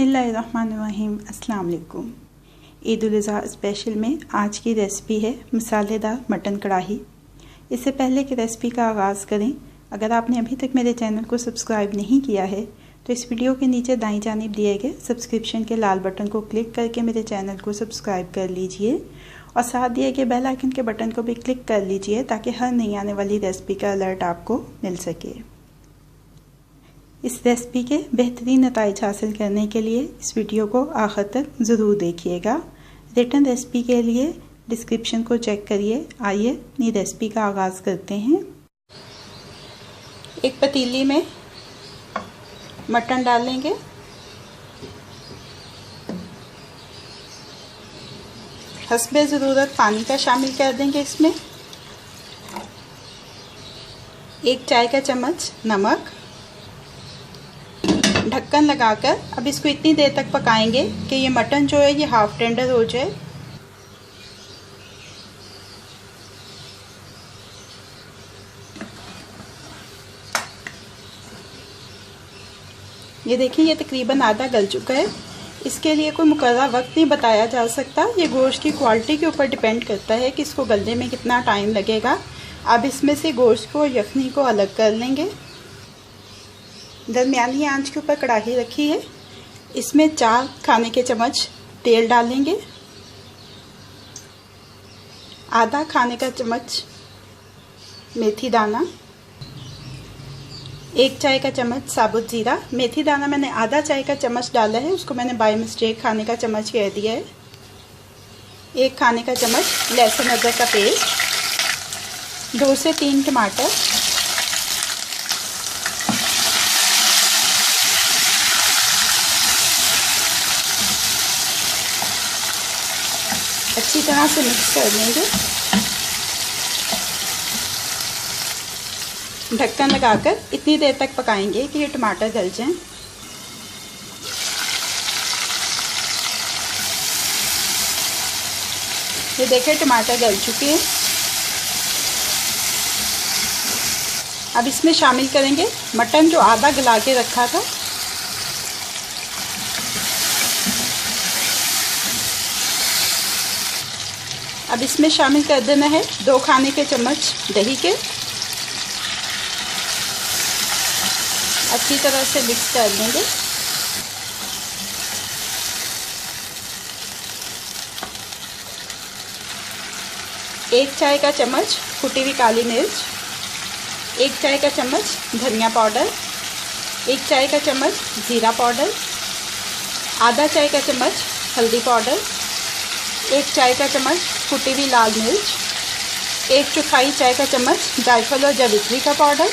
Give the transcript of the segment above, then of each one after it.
बिस्मिल्लाहिर्रहमानिर्रहीम। अस्सलाम वालेकुम। ईद उल अज़हा स्पेशल में आज की रेसिपी है मसालेदार मटन कढ़ाई। इससे पहले कि रेसिपी का आगाज़ करें, अगर आपने अभी तक मेरे चैनल को सब्सक्राइब नहीं किया है तो इस वीडियो के नीचे दाईं जानिब दिए गए सब्सक्रिप्शन के लाल बटन को क्लिक करके मेरे चैनल को सब्सक्राइब कर लीजिए और साथ दिए गए बेल आइकन के बटन को भी क्लिक कर लीजिए ताकि हर नई आने वाली रेसिपी का अलर्ट आपको मिल सके। इस रेसिपी के बेहतरीन नताइज हासिल करने के लिए इस वीडियो को आखिर तक ज़रूर देखिएगा। रिटन रेसिपी के लिए डिस्क्रिप्शन को चेक करिए। आइए अपनी रेसिपी का आगाज़ करते हैं। एक पतीली में मटन डालेंगे, हस्बे ज़रूरत पानी का शामिल कर देंगे। इसमें 1 चाय का चम्मच नमक, ढक्कन लगाकर अब इसको इतनी देर तक पकाएंगे कि ये मटन जो है ये हाफ टेंडर हो जाए। ये देखिए, ये तकरीबन आधा गल चुका है। इसके लिए कोई मुकर्रर वक्त नहीं बताया जा सकता, ये गोश्त की क्वालिटी के ऊपर डिपेंड करता है कि इसको गलने में कितना टाइम लगेगा। अब इसमें से गोश्त को, यखनी को अलग कर लेंगे। दरमियानी आंच के ऊपर कढ़ाई रखी है, इसमें 4 खाने के चम्मच तेल डालेंगे, आधा खाने का चम्मच मेथी दाना, 1 चाय का चम्मच साबुत जीरा। मेथी दाना मैंने आधा चाय का चम्मच डाला है, उसको मैंने बाय मिस्टेक खाने का चम्मच कह दिया है। 1 खाने का चम्मच लहसुन अदरक का पेस्ट, 2 से 3 टमाटर, अच्छी तरह से मिक्स कर लेंगे। ढक्कन लगाकर इतनी देर तक पकाएंगे कि ये टमाटर गल जाएं। ये देखिए, टमाटर गल चुके हैं। अब इसमें शामिल करेंगे मटन जो आधा गला के रखा था। अब इसमें शामिल कर देना है 2 खाने के चम्मच दही के। अच्छी तरह से मिक्स कर देंगे। एक चाय का चम्मच कुटी हुई काली मिर्च, 1 चाय का चम्मच धनिया पाउडर, 1 चाय का चम्मच जीरा पाउडर, आधा चाय का चम्मच हल्दी पाउडर, 1 चाय का चम्मच कुटी हुई लाल मिर्च, 1/4 चाय का चम्मच जायफल और जावित्री का पाउडर,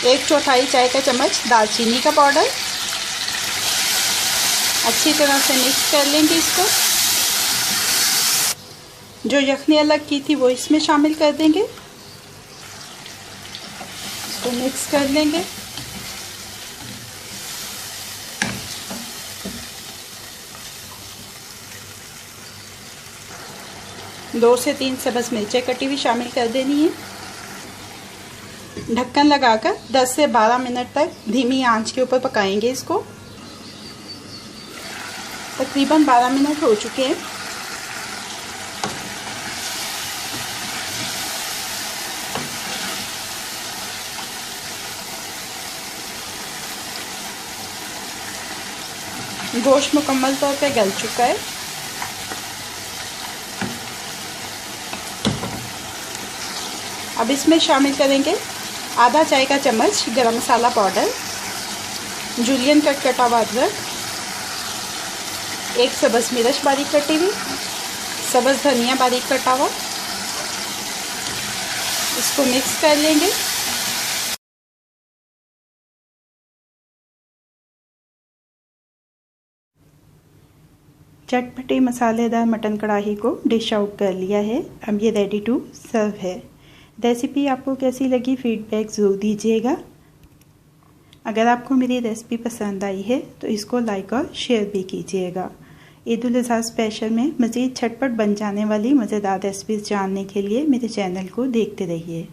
1/4 चाय का चम्मच दालचीनी का पाउडर। अच्छी तरह से मिक्स कर लेंगे इसको। जो यखनी अलग की थी वो इसमें शामिल कर देंगे, इसको मिक्स कर लेंगे। दो से 3 सब्ज़ मिर्चें कटी हुई शामिल कर देनी है। ढक्कन लगाकर 10 से 12 मिनट तक धीमी आंच के ऊपर पकाएंगे इसको। तकरीबन 12 मिनट हो चुके हैं। गोश्त मुकम्मल तौर पे गल चुका है। अब इसमें शामिल करेंगे आधा चाय का चम्मच गरम मसाला पाउडर, जूलियन कट कटा हुआ अदरक, 1 सब्ज़ मिर्च बारीक कटी हुई, सब्ज़ धनिया बारीक कटा हुआ। इसको मिक्स कर लेंगे। चटपटी मसालेदार मटन कढ़ाई को डिश आउट कर लिया है। अब ये रेडी टू सर्व है। रेसिपी आपको कैसी लगी फीडबैक ज़रूर दीजिएगा। अगर आपको मेरी रेसिपी पसंद आई है तो इसको लाइक और शेयर भी कीजिएगा। ईद उल अज़हा स्पेशल में मज़ीद झटपट बन जाने वाली मज़ेदार रेसिपीज़ जानने के लिए मेरे चैनल को देखते रहिए।